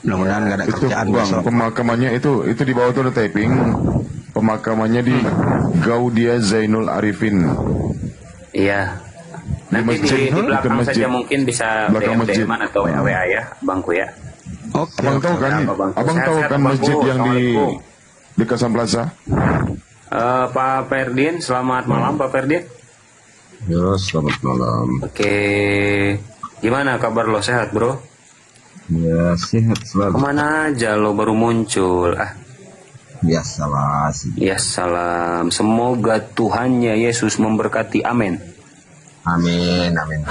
Mudah-mudahan nggak ada Itu kerjaan bang, besok. pemakamannya itu di bawah tuh ada taping. Pemakamannya di Gaudia Zainul Arifin. Iya. Nanti masjid, di belakang bukan masjid. saja mungkin bisa Belakang masjid. DM atau WA ya, Bangku ya. Oke. Abang tahu kan? Apa, Bang? Abang tahu Sehat-sehat, kan Bang, masjid Bu. yang di Assalamualaikum. Kasam Plaza? Pak Ferdin, selamat malam Pak Ferdin. Ya, selamat malam. Oke, gimana kabar lo, sehat bro? Ya, sehat selalu. Kemana aja lo baru muncul? Biasalah sih. Ya salam. Semoga Tuhannya Yesus memberkati. Amin. Amin, amin.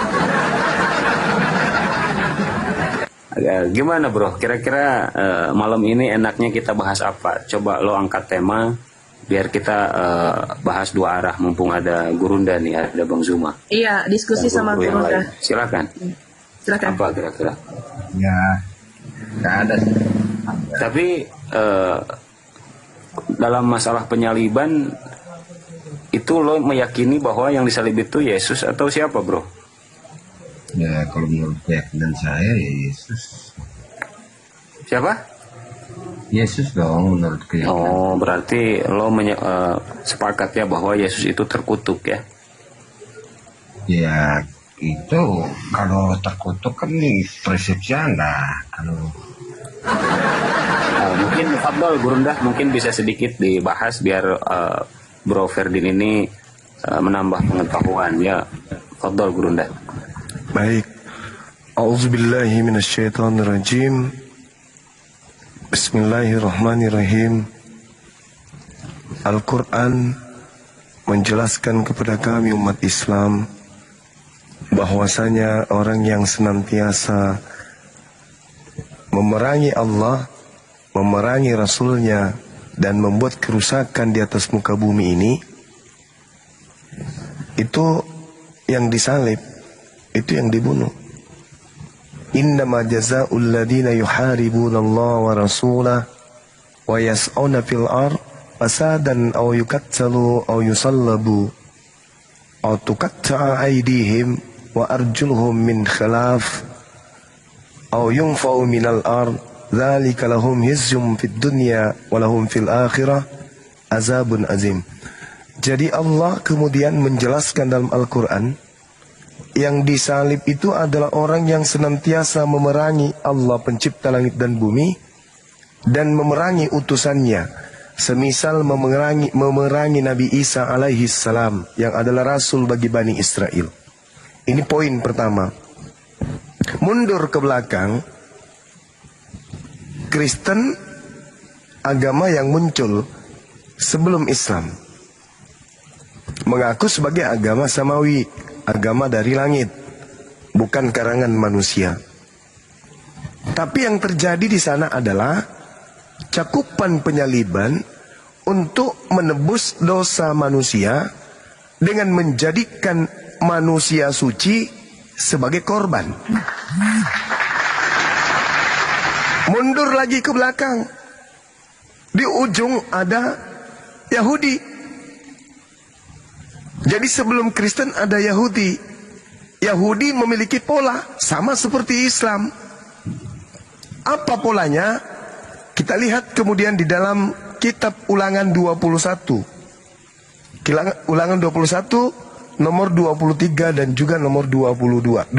Gimana bro? Kira-kira malam ini enaknya kita bahas apa? Coba lo angkat tema biar kita bahas dua arah. Mumpung ada Gurunda nih, ada Bang Zuma. Iya, diskusi Dan sama guru yang Gurunda. lain. Silakan. Silakan. Apa kira-kira? Ya, nggak ada sih. Tapi dalam masalah penyaliban itu lo meyakini bahwa yang disalib itu Yesus atau siapa bro? Ya, kalau menurut keyakinan saya ya Yesus. Siapa? Yesus dong menurut keyakinan. Oh berarti lo sepakat ya bahwa Yesus itu terkutuk ya? Ya, itu kalau terkutuk kan nih persepsi Anda. Kalau Mungkin Fadol Gurundah mungkin bisa sedikit dibahas biar Bro Ferdin ini menambah pengetahuan ya. Fadol Gurundah. Baik. A'udzubillahi minasyaitonirrajim. Bismillahirrahmanirrahim. Al-Quran menjelaskan kepada kami umat Islam bahwasanya orang yang senantiasa memerangi Allah, memerangi Rasulnya, dan membuat kerusakan di atas muka bumi ini, itu yang disalib, itu yang dibunuh. Innama jazaa'ul ladina yuharibuna Allah wa rasulah wa yas'una fil ar fasadan aw yuqattalu aw yusallabu aw tuqatta'a aydihim wa arjuluhum min khilaf aw yunfa'u minal ard dzalika lahum hizyum fid dunya wa lahum fil akhirah azabun azim. Jadi Allah kemudian menjelaskan dalam Al-Quran, yang disalib itu adalah orang yang senantiasa memerangi Allah pencipta langit dan bumi dan memerangi utusannya, semisal memerangi Nabi Isa alaihi salam yang adalah rasul bagi Bani Israel. Ini poin pertama. Mundur ke belakang, Kristen agama yang muncul sebelum Islam mengaku sebagai agama samawi, agama dari langit, bukan karangan manusia. Tapi yang terjadi di sana adalah cakupan penyaliban untuk menebus dosa manusia dengan menjadikan manusia suci sebagai korban. Mundur lagi ke belakang, di ujung ada Yahudi. Jadi sebelum Kristen ada Yahudi. Yahudi memiliki pola sama seperti Islam. Apa polanya? Kita lihat kemudian di dalam kitab Ulangan 21. Ulangan 21 nomor 23 dan juga nomor 22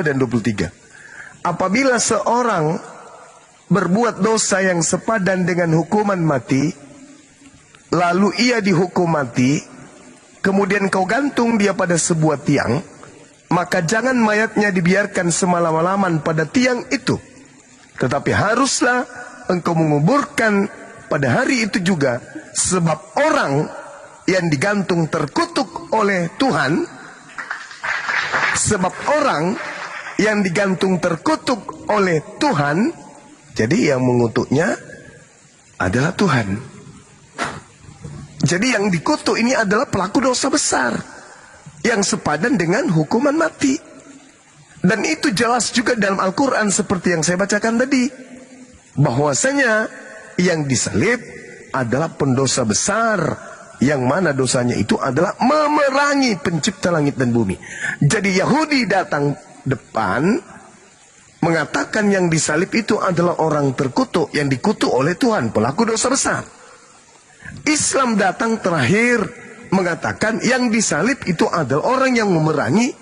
dan 23. Apabila seorang berbuat dosa yang sepadan dengan hukuman mati, lalu ia dihukum mati, kemudian kau gantung dia pada sebuah tiang, maka jangan mayatnya dibiarkan semalam-malaman pada tiang itu, tetapi haruslah engkau menguburkan pada hari itu juga, sebab orang yang digantung terkutuk oleh Tuhan, sebab orang yang digantung terkutuk oleh Tuhan, jadi yang mengutuknya adalah Tuhan. Jadi yang dikutuk ini adalah pelaku dosa besar yang sepadan dengan hukuman mati. Dan itu jelas juga dalam Al-Quran seperti yang saya bacakan tadi, bahwasanya yang disalib adalah pendosa besar, yang mana dosanya itu adalah memerangi pencipta langit dan bumi. Jadi Yahudi datang depan mengatakan yang disalib itu adalah orang terkutuk, yang dikutuk oleh Tuhan, pelaku dosa besar. Islam datang terakhir mengatakan yang disalib itu adalah orang yang memerangi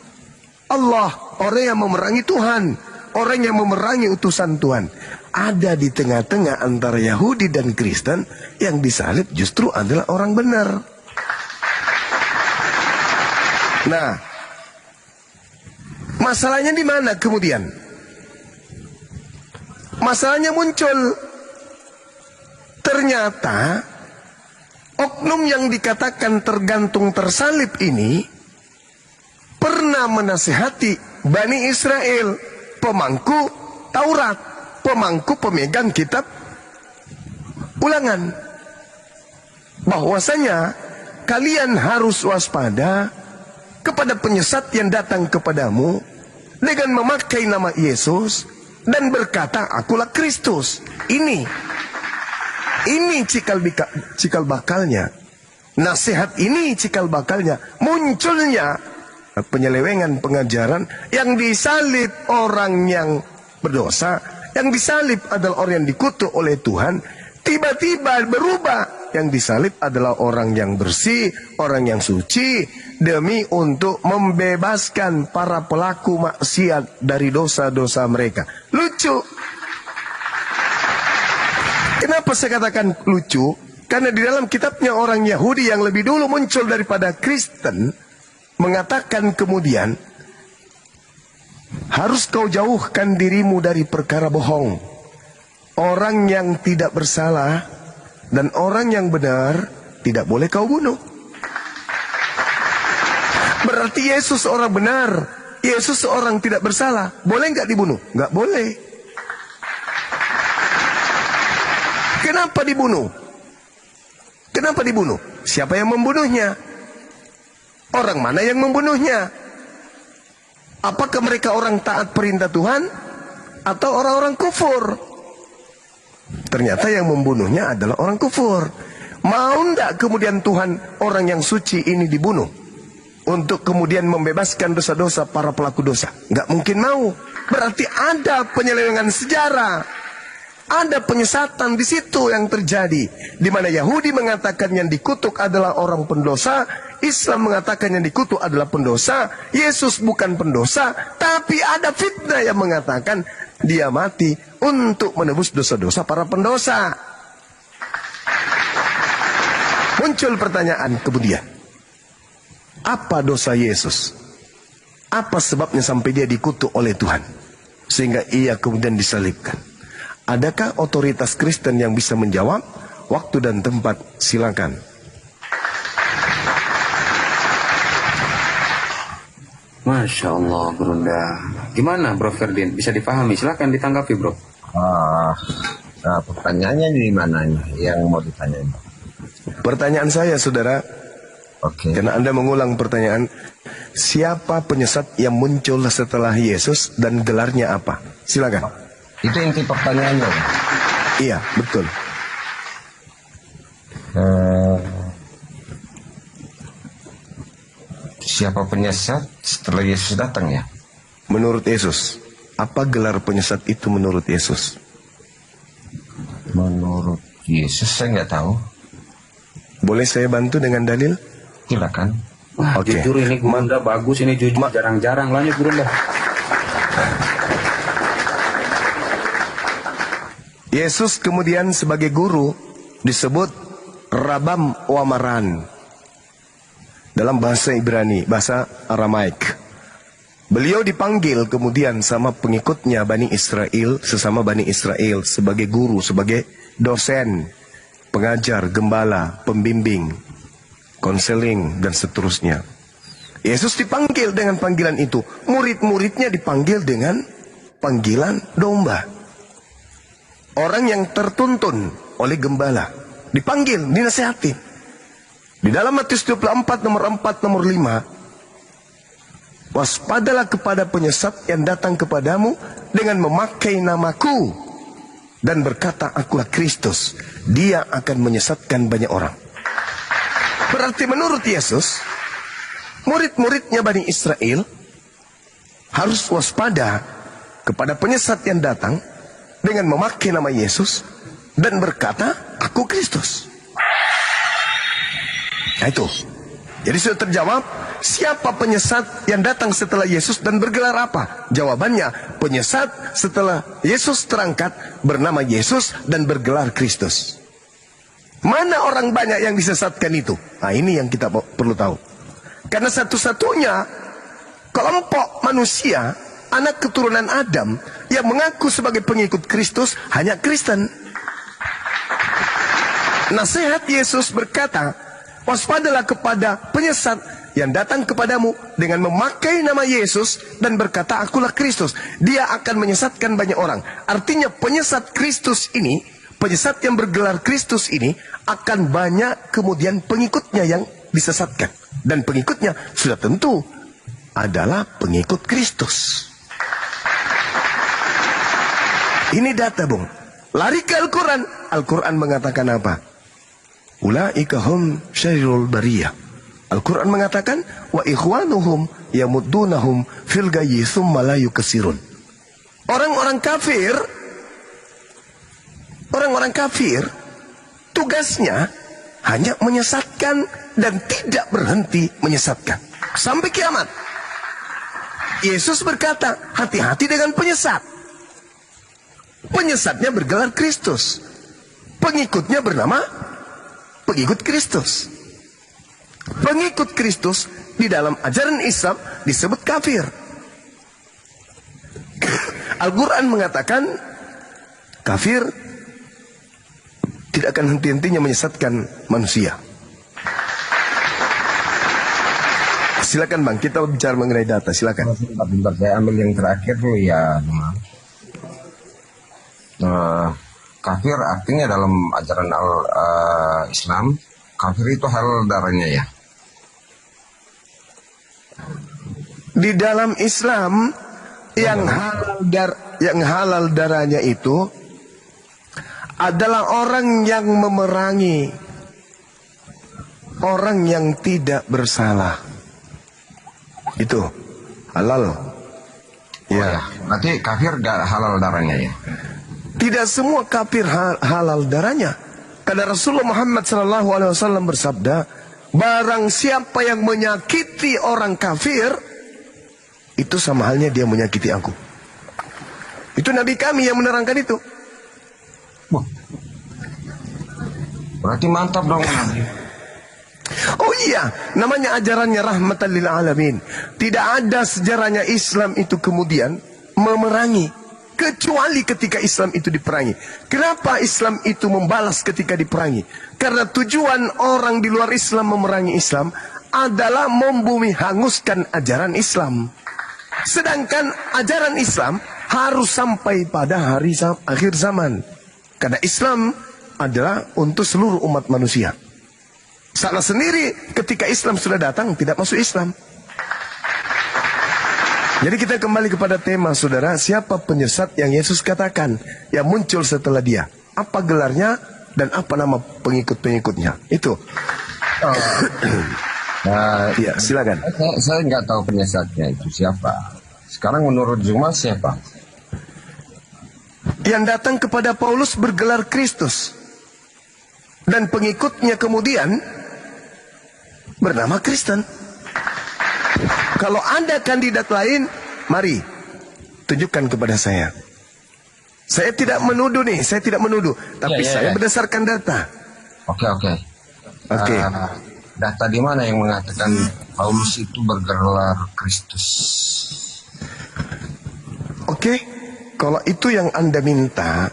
Allah, orang yang memerangi Tuhan, orang yang memerangi utusan Tuhan. Ada di tengah-tengah antara Yahudi dan Kristen, yang disalib justru adalah orang benar. Nah, masalahnya di mana kemudian? Masalahnya muncul. Ternyata oknum yang dikatakan tergantung tersalib ini pernah menasihati Bani Israel, pemangku Taurat, pemangku pemegang kitab Ulangan, bahwasanya kalian harus waspada kepada penyesat yang datang kepadamu dengan memakai nama Yesus dan berkata, akulah Kristus. Ini cikal bakalnya. Nasihat ini cikal bakalnya. Munculnya penyelewengan pengajaran yang disalib orang yang berdosa, yang disalib adalah orang yang dikutuk oleh Tuhan, tiba-tiba berubah. Yang disalib adalah orang yang bersih, orang yang suci, demi untuk membebaskan para pelaku maksiat dari dosa-dosa mereka. Lucu. Kenapa saya katakan lucu? Karena di dalam kitabnya orang Yahudi yang lebih dulu muncul daripada Kristen, mengatakan kemudian, harus kau jauhkan dirimu dari perkara bohong. Orang yang tidak bersalah dan orang yang benar tidak boleh kau bunuh. Berarti Yesus orang benar, Yesus orang tidak bersalah. Boleh nggak dibunuh? Nggak boleh. Kenapa dibunuh? Kenapa dibunuh? Siapa yang membunuhnya? Orang mana yang membunuhnya? Apakah mereka orang taat perintah Tuhan atau orang-orang kufur? Ternyata yang membunuhnya adalah orang kufur. Mau ndak kemudian Tuhan orang yang suci ini dibunuh untuk kemudian membebaskan dosa-dosa para pelaku dosa? Nggak mungkin mau. Berarti ada penyelewengan sejarah, ada penyesatan di situ yang terjadi, di mana Yahudi mengatakan yang dikutuk adalah orang pendosa, Islam mengatakan yang dikutuk adalah pendosa, Yesus bukan pendosa, tapi ada fitnah yang mengatakan dia mati untuk menebus dosa-dosa para pendosa. Muncul pertanyaan kemudian, apa dosa Yesus? Apa sebabnya sampai dia dikutuk oleh Tuhan sehingga ia kemudian disalibkan? Adakah otoritas Kristen yang bisa menjawab? Waktu dan tempat silakan. Masya Allah, Brunda. Gimana, Bro Ferdin? Bisa dipahami? Silakan ditanggapi, Bro. Nah, pertanyaannya di mananya yang mau ditanyain? Pertanyaan saya, saudara, Oke. karena Anda mengulang pertanyaan, siapa penyesat yang muncul setelah Yesus dan gelarnya apa? Silakan. Itu inti pertanyaannya. Iya, betul. Siapa penyesat setelah Yesus datang ya? Menurut Yesus, apa gelar penyesat itu menurut Yesus? Menurut Yesus saya nggak tahu. Boleh saya bantu dengan dalil? Silakan. Wah, Oke. jujur ini Brunda bagus, ini jujur jarang-jarang. Lanjut, Brunda. Yesus kemudian sebagai guru disebut Rabam Wamaran dalam bahasa Ibrani, bahasa Aramaik. Beliau dipanggil kemudian sama pengikutnya Bani Israel, sesama Bani Israel, sebagai guru, sebagai dosen, pengajar, gembala, pembimbing, konseling, dan seterusnya. Yesus dipanggil dengan panggilan itu. Murid-muridnya dipanggil dengan panggilan domba. Orang yang tertuntun oleh gembala dipanggil, dinasihati. Di dalam Matius 24 nomor 4 nomor 5, waspadalah kepada penyesat yang datang kepadamu dengan memakai namaku dan berkata, akulah Kristus. Dia akan menyesatkan banyak orang. Berarti menurut Yesus, murid-muridnya Bani Israel harus waspada kepada penyesat yang datang dengan memakai nama Yesus dan berkata, "Aku Kristus." Nah itu. Jadi sudah terjawab, siapa penyesat yang datang setelah Yesus dan bergelar apa? Jawabannya, penyesat setelah Yesus terangkat bernama Yesus dan bergelar Kristus. Mana orang banyak yang disesatkan itu? Nah ini yang kita perlu tahu. Karena satu-satunya kelompok manusia, anak keturunan Adam, yang mengaku sebagai pengikut Kristus hanya Kristen. Nasihat Yesus berkata, waspadalah kepada penyesat yang datang kepadamu dengan memakai nama Yesus dan berkata, "Akulah Kristus." Dia akan menyesatkan banyak orang. Artinya penyesat Kristus ini, penyesat yang bergelar Kristus ini, akan banyak kemudian pengikutnya yang disesatkan. Dan pengikutnya sudah tentu adalah pengikut Kristus. Ini data, Bung. Lari ke Al-Quran. Al-Quran mengatakan apa? Ulaika hum syarrul bariyah. Al-Quran mengatakan, wa ikhwanuhum yamuddunahum fil gayyi tsumma la yukasirun. Orang-orang kafir tugasnya hanya menyesatkan dan tidak berhenti menyesatkan sampai kiamat. Yesus berkata, hati-hati dengan penyesat. Penyesatnya bergelar Kristus, pengikutnya bernama pengikut Kristus. Pengikut Kristus di dalam ajaran Islam disebut kafir. Al-Quran mengatakan kafir tidak akan henti-hentinya menyesatkan manusia. Silakan Bang, kita bicara mengenai data, silakan. Bentar, saya ambil yang terakhir dulu ya. Kafir artinya dalam ajaran Islam, kafir itu halal darahnya ya. Di dalam Islam yang halal darahnya itu adalah orang yang memerangi orang yang tidak bersalah. Itu halal. Ya. Berarti kafir gak halal darahnya ya. Tidak semua kafir halal darahnya. Karena Rasulullah Muhammad SAW bersabda, barang siapa yang menyakiti orang kafir, itu sama halnya dia menyakiti aku. Itu Nabi kami yang menerangkan itu. Wah. Berarti mantap dong. Oh iya, namanya ajarannya rahmatan lil alamin. Tidak ada sejarahnya Islam itu kemudian memerangi, kecuali ketika Islam itu diperangi. Kenapa Islam itu membalas ketika diperangi? Karena tujuan orang di luar Islam memerangi Islam adalah membumi hanguskan ajaran Islam. Sedangkan ajaran Islam harus sampai pada akhir zaman. Karena Islam adalah untuk seluruh umat manusia. Salah sendiri ketika Islam sudah datang tidak masuk Islam. Jadi kita kembali kepada tema saudara, siapa penyesat yang Yesus katakan yang muncul setelah dia? Apa gelarnya dan apa nama pengikut-pengikutnya? Itu. Ya, silakan. Saya nggak tahu penyesatnya itu siapa. Sekarang menurut Zuma siapa? Yang datang kepada Paulus bergelar Kristus. Dan pengikutnya kemudian bernama Kristen. Kalau Anda kandidat lain, mari tunjukkan kepada saya. Saya tidak menuduh nih, saya tidak menuduh, tapi saya berdasarkan data. Oke. Data di mana yang mengatakan Paulus itu bergelar Kristus? Oke, kalau itu yang Anda minta,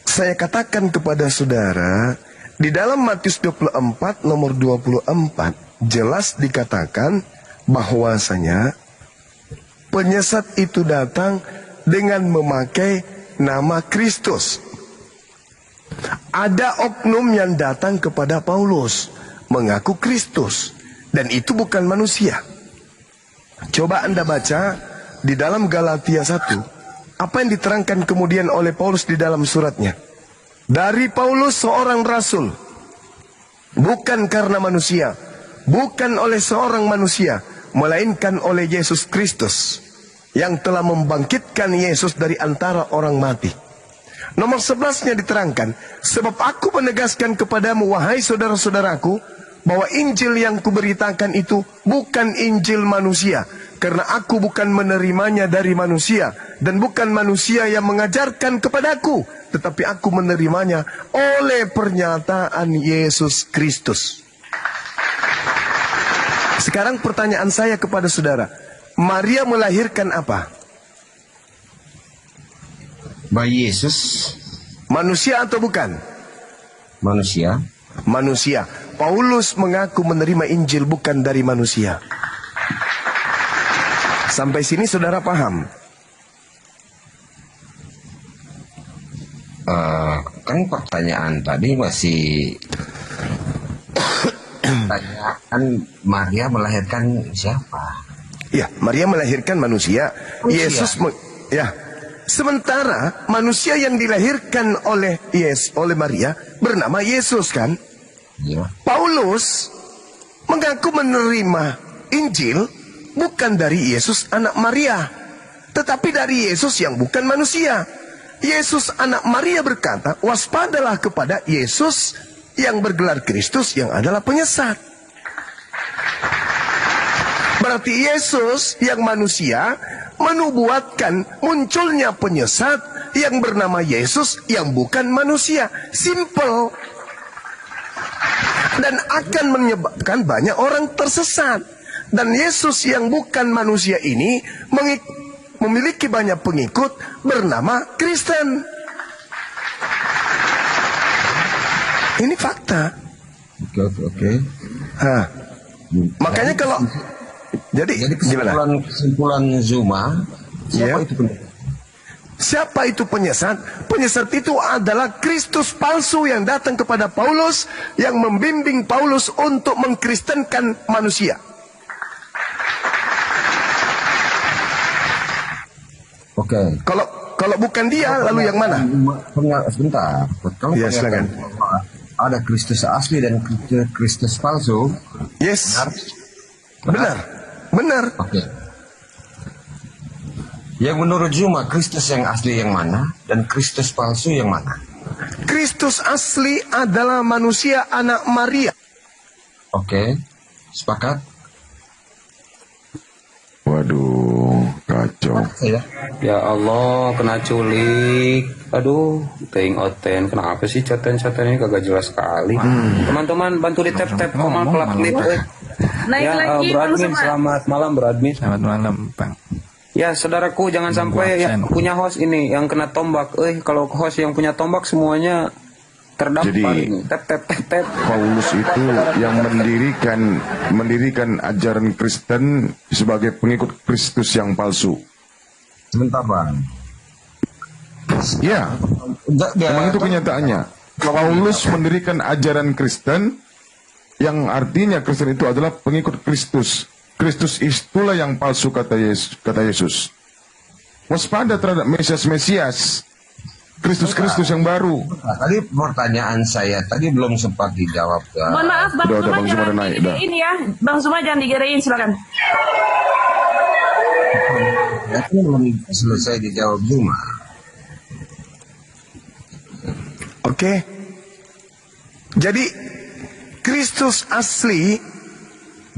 saya katakan kepada saudara, di dalam Matius 24 nomor 24 jelas dikatakan bahwasanya penyesat itu datang dengan memakai nama Kristus. Ada oknum yang datang kepada Paulus mengaku Kristus, dan itu bukan manusia. Coba Anda baca di dalam Galatia 1, apa yang diterangkan kemudian oleh Paulus di dalam suratnya. Dari Paulus seorang rasul, bukan karena manusia, bukan oleh seorang manusia, melainkan oleh Yesus Kristus, yang telah membangkitkan Yesus dari antara orang mati. Nomor 11-nya diterangkan, sebab aku menegaskan kepadamu, wahai saudara-saudaraku, bahwa Injil yang kuberitakan itu bukan Injil manusia, karena aku bukan menerimanya dari manusia, dan bukan manusia yang mengajarkan kepadaku, tetapi aku menerimanya oleh pernyataan Yesus Kristus. Sekarang pertanyaan saya kepada saudara, Maria melahirkan apa? Bayi Yesus, Manusia atau bukan? manusia. Manusia. Paulus mengaku menerima Injil bukan dari manusia. Sampai sini saudara paham? Kan pertanyaan tadi masih pertanyaan Maria melahirkan siapa? Ya, Maria melahirkan manusia. Yesus ya. Sementara manusia yang dilahirkan oleh oleh Maria bernama Yesus kan? Ya. Paulus mengaku menerima Injil bukan dari Yesus anak Maria, tetapi dari Yesus yang bukan manusia. Yesus anak Maria berkata, waspadalah kepada Yesus yang bergelar Kristus yang adalah penyesat. Berarti Yesus yang manusia menubuatkan munculnya penyesat yang bernama Yesus yang bukan manusia. Simple. Dan akan menyebabkan banyak orang tersesat. Dan Yesus yang bukan manusia ini memiliki banyak pengikut bernama Kristen. Ini fakta. Oke. Hah. Makanya kalau jadi gimana? Kesimpulan Zuma, siapa Ya. itu pendeta? Siapa itu penyesat? Penyesat itu adalah Kristus palsu yang datang kepada Paulus, yang membimbing Paulus untuk mengkristenkan manusia. Oke. Kalau bukan dia, lalu yang mana? Sebentar. Kalau Ya, silakan. ada Kristus asli dan Kristus palsu. Yes. Benar. Oke. Yang menurut Zuma, Kristus yang asli yang mana dan Kristus palsu yang mana? Kristus asli adalah manusia anak Maria. Oke. Sepakat? Waduh, kacau. Saya. Ya Allah, kena culik. Aduh, ting oten. Kenapa sih caten-caten ini kagak jelas sekali? Teman-teman, bantu di tap-tap komal pelak-pelip. Naik Ya, lagi Bro Bang Admin, Suma. selamat malam Bro Admin. Selamat malam, Bang. Ya, saudaraku, jangan sampai yang punya host ini yang kena tombak. Kalau host yang punya tombak semuanya terdampar Jadi, ini. Tap. Paulus itu yang mendirikan ajaran Kristen sebagai pengikut Kristus yang palsu. Sebentar, Bang. Ya, memang itu kenyataannya. Paulus mendirikan ajaran Kristen yang artinya Kristen itu adalah pengikut Kristus. Kristus itulah yang palsu, kata Yesus. Waspada terhadap Mesias, Kristus yang baru. Nah, tadi pertanyaan saya tadi belum sempat dijawab. Mohon maaf Bang Udah, Suma Bang Suma jangan udah naik, digedein ya. Bang Suma jangan digedein, silakan. Ya, itu belum selesai dijawab Zuma. Oke. Jadi Kristus asli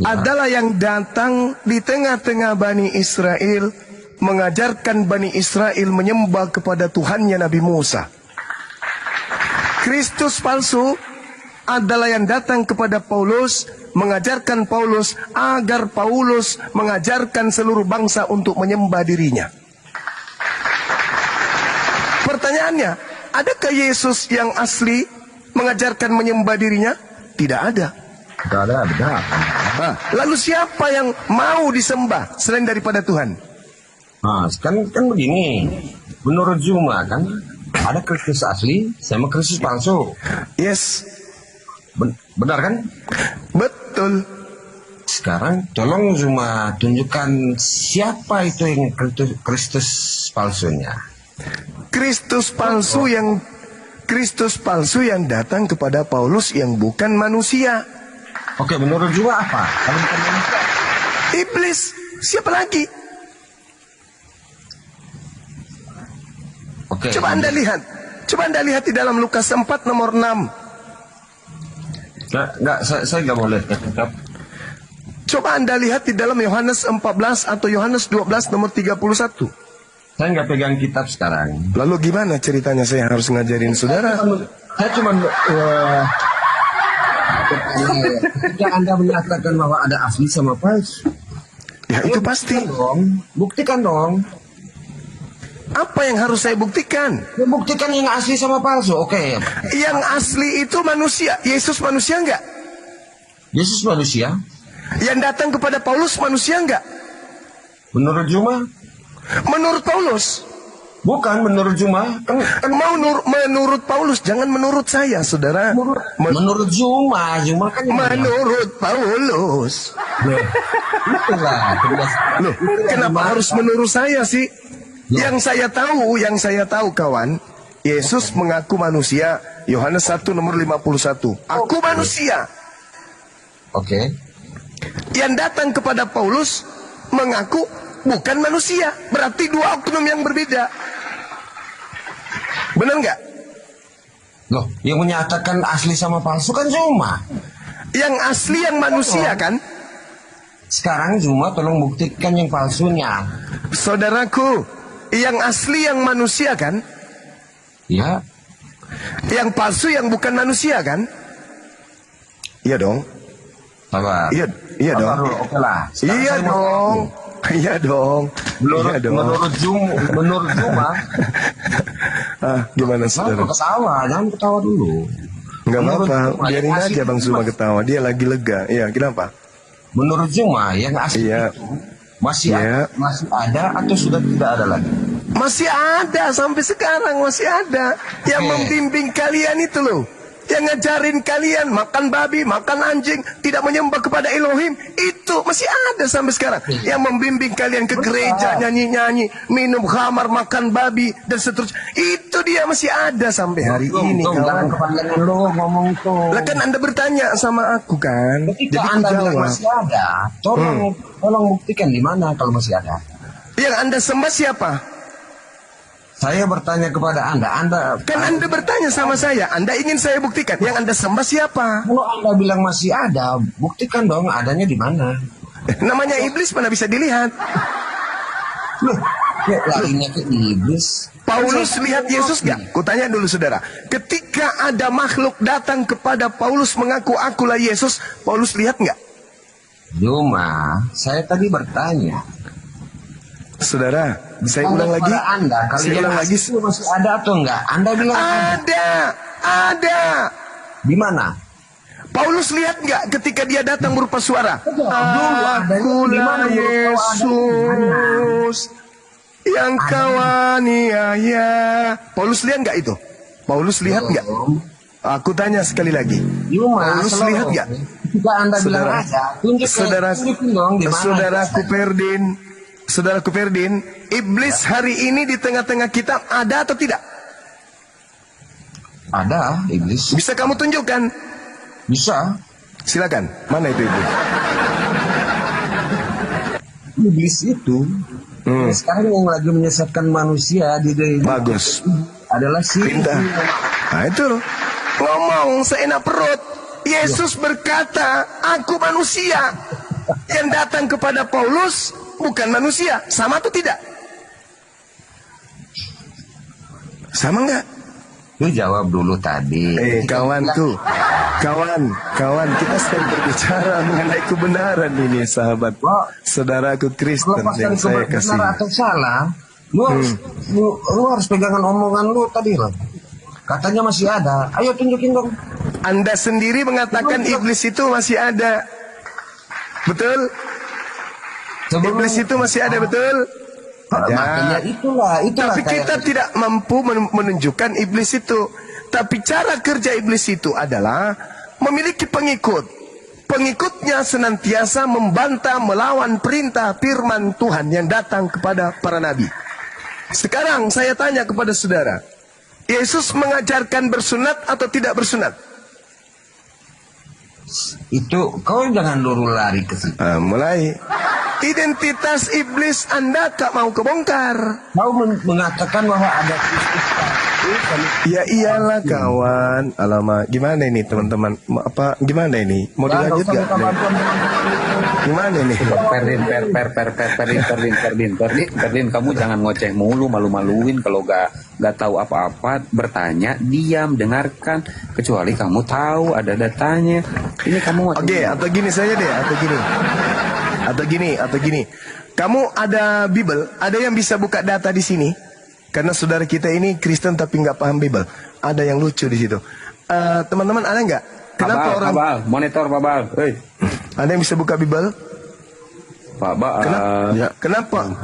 adalah yang datang di tengah-tengah Bani Israel, mengajarkan Bani Israel menyembah kepada Tuhannya Nabi Musa. Kristus palsu adalah yang datang kepada Paulus, mengajarkan Paulus agar Paulus mengajarkan seluruh bangsa untuk menyembah dirinya. Pertanyaannya, adakah Yesus yang asli mengajarkan menyembah dirinya? Tidak ada. Tidak ada, benar. Nah, lalu siapa yang mau disembah selain daripada Tuhan? Nah, kan begini. Menurut Zuma kan ada Kristus asli sama Kristus palsu. Yes, Benar kan? betul. Sekarang tolong Zuma tunjukkan siapa itu yang Kristus palsunya. Kristus palsu yang datang kepada Paulus yang bukan manusia. Oke, menurut Zuma apa? Kalau bukan manusia. Iblis, siapa lagi? Oke. Coba Anda lihat. Coba Anda lihat di dalam Lukas 4 nomor 6. Nggak, saya nggak mau lihat kitab. Coba Anda lihat di dalam Yohanes 14 atau Yohanes 12 nomor 31. Saya nggak pegang kitab sekarang. Lalu gimana ceritanya saya harus ngajarin saudara? Saya cuma ketika Anda menyatakan bahwa ada asli sama palsu. Ya itu pasti. Buktikan dong. Apa yang harus saya buktikan? Ya, buktikan yang asli sama palsu. Oke. Yang asli itu manusia. Yesus manusia enggak? Yesus manusia. Yang datang kepada Paulus manusia enggak? Menurut Juma? Menurut Paulus. Bukan menurut Juma. Kan Menurut Paulus, jangan menurut saya, saudara. menurut Juma. Juma kan yang Menurut Paulus. itulah. Loh, kenapa harus menurut saya sih? Yang saya tahu kawan, Yesus mengaku manusia. Yohanes 1 nomor 51. Aku manusia. Oke. Yang datang kepada Paulus mengaku bukan manusia. Berarti dua oknum yang berbeda. Benar nggak? Loh, yang menyatakan asli sama palsu kan Juma. Yang asli yang manusia kan? Sekarang Juma tolong buktikan yang palsunya. Saudaraku, yang asli yang manusia kan? Ya. Yang palsu yang bukan manusia kan? Iya dong. Sabar. Iya Sabar dong. dulu, oke lah. Sekarang Iya saya mau dong. Iya dong. Iya dong. Menurut Juma. Gimana Jangan saudara? ketawa, jangan ketawa dulu. Nggak Menurut apa-apa, Juma, biarin yang asli aja Bang itu Zuma ketawa. Dia lagi lega. Iya, kenapa? Menurut Juma yang asli Iya. itu masih Iya. masih ada atau sudah tidak ada lagi? Masih ada sampai sekarang, masih ada. Yang Oke. membimbing kalian itu loh. Yang ngajarin kalian makan babi, makan anjing, tidak menyembah kepada Elohim, itu masih ada sampai sekarang. Yang membimbing kalian ke gereja, nyanyi-nyanyi, minum khamar, makan babi, dan seterusnya. Itu dia masih ada sampai hari ini. Jangan Kawan. kepanjangan lo ngomong tuh. Lah kan Anda bertanya sama aku kan. Ketika Jadi aku Anda bilang jawab. masih ada, tolong buktikan di mana kalau masih ada. Yang Anda sembah siapa? Saya bertanya kepada Anda Kan Anda bertanya sama saya. Anda ingin saya buktikan. Yang Anda sembah siapa? kalau Anda bilang masih ada, buktikan dong adanya di mana. Namanya iblis mana bisa dilihat. Loh, kok larinya ke iblis? Paulus lihat Yesus gak? Kutanya dulu saudara. Ketika ada makhluk datang kepada Paulus mengaku akulah Yesus, Paulus lihat gak? Cuma, saya tadi bertanya. Saudara, saya ulang lagi. Kepada Anda, Saya kalian ulang lagi. itu masih ada atau enggak? Anda bilang Ada. di mana? Paulus lihat gak ketika dia datang berupa suara? Dulu adanya di mana? Akulah Yesus yang kau aniaya. Paulus lihat gak itu? Paulus lihat gak? Aku tanya sekali lagi. Cuma, Paulus selalu. lihat gak? Jika Anda bilang ada, tunjukin dong di mana. Saudaraku Ferdin, iblis hari ini di tengah-tengah kita ada atau tidak? Ada iblis. Bisa kamu tunjukkan? Bisa. Silakan. Mana itu iblis? Iblis itu sekarang yang lagi menyesatkan manusia di dunia Bagus. adalah si Pintar. Nah itu loh. Ngomong seenak perut. Yesus berkata, aku manusia. Yang datang kepada Paulus bukan manusia. Sama atau tidak? Sama nggak? Lu jawab dulu tadi. Kawanku, kawan, kita sedang berbicara mengenai kebenaran ini, sahabat, saudaraku Kristen Lepas yang dari saya benar kasih. atau salah, lu harus pegangan omongan lu tadi loh. Katanya masih ada. Ayo tunjukin dong. Anda sendiri mengatakan iblis itu masih ada, betul? Iblis itu masih ada, betul? Makanya itulah. Tapi kita tidak mampu menunjukkan iblis itu. Tapi cara kerja iblis itu adalah memiliki pengikut. Pengikutnya senantiasa membantah, melawan perintah firman Tuhan yang datang kepada para nabi. Sekarang saya tanya kepada saudara, Yesus mengajarkan bersunat atau tidak bersunat? Itu kau jangan dulu lari ke situ. Mulai. Identitas iblis Anda tak mau kebongkar. Kau mengatakan bahwa ada Kristus palsu. Ya iyalah kawan. Alamak, gimana ini teman-teman? Gimana ini? Mau dilanjut gak? Gimana ini? Perdin, kamu jangan ngoceh mulu, malu-maluin kalau gak tahu apa-apa, bertanya, diam, dengarkan, kecuali kamu tahu ada datanya. Ini kamu Oke, atau gini saja deh, atau gini. Kamu ada Bible, ada yang bisa buka data di sini? Karena saudara kita ini Kristen tapi nggak paham Bible. Ada yang lucu di situ. Teman-teman ada nggak? Kenapa Babal, monitor Babal. Ada yang bisa buka Bible? Babal.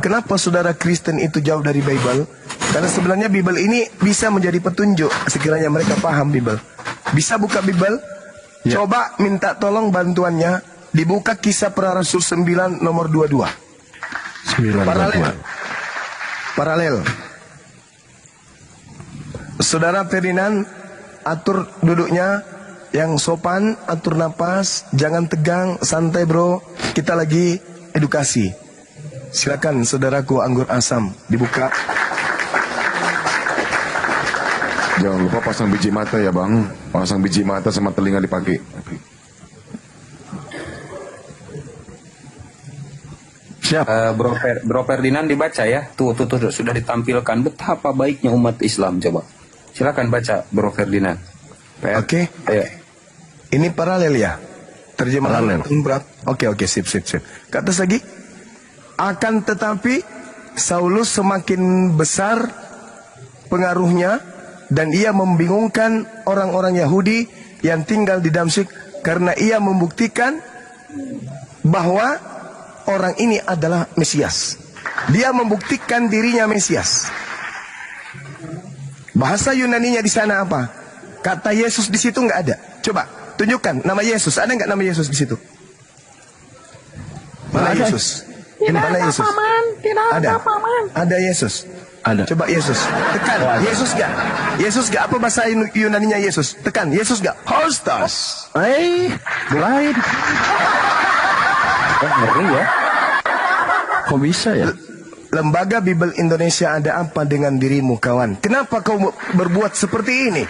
Kenapa saudara Kristen itu jauh dari Bible? Karena sebenarnya Bible ini bisa menjadi petunjuk sekiranya mereka paham Bible. Bisa buka Bible? Ya. Coba minta tolong bantuannya. Dibuka Kisah Para Rasul 9 nomor 22. 9. Paralel. Saudara Ferdinand, atur duduknya yang sopan, atur napas, jangan tegang, santai bro. Kita lagi edukasi. Silakan saudaraku Anggur Asam dibuka. Jangan lupa pasang biji mata ya bang. Pasang biji mata sama telinga dipakai. Siap. Bro Ferdinand dibaca ya. Tuh, sudah ditampilkan betapa baiknya umat Islam. Coba. Silakan baca Bro Ferdinand. Oke. Ayo. Ini paralel ya. Terjemahan Paralel. berat. Oke, sip. Ke atas lagi. Akan tetapi Saulus semakin besar pengaruhnya dan ia membingungkan orang-orang Yahudi yang tinggal di Damsyik karena ia membuktikan bahwa orang ini adalah Mesias. Dia membuktikan dirinya Mesias. Bahasa Yunaninya di sana apa? Kata Yesus di situ nggak ada. Coba tunjukkan nama Yesus. Ada nggak nama Yesus di situ? Mana Yesus? Mana Yesus? Ada. Ada Yesus. Ada. Coba Yesus. Tekan. Yesus nggak? Yesus nggak? Apa bahasa Yunaninya Yesus? Tekan. Yesus nggak? Hostas. Mulai. Ngeri ya. Kok bisa ya? Lembaga Bible Indonesia ada apa dengan dirimu kawan? Kenapa kau berbuat seperti ini?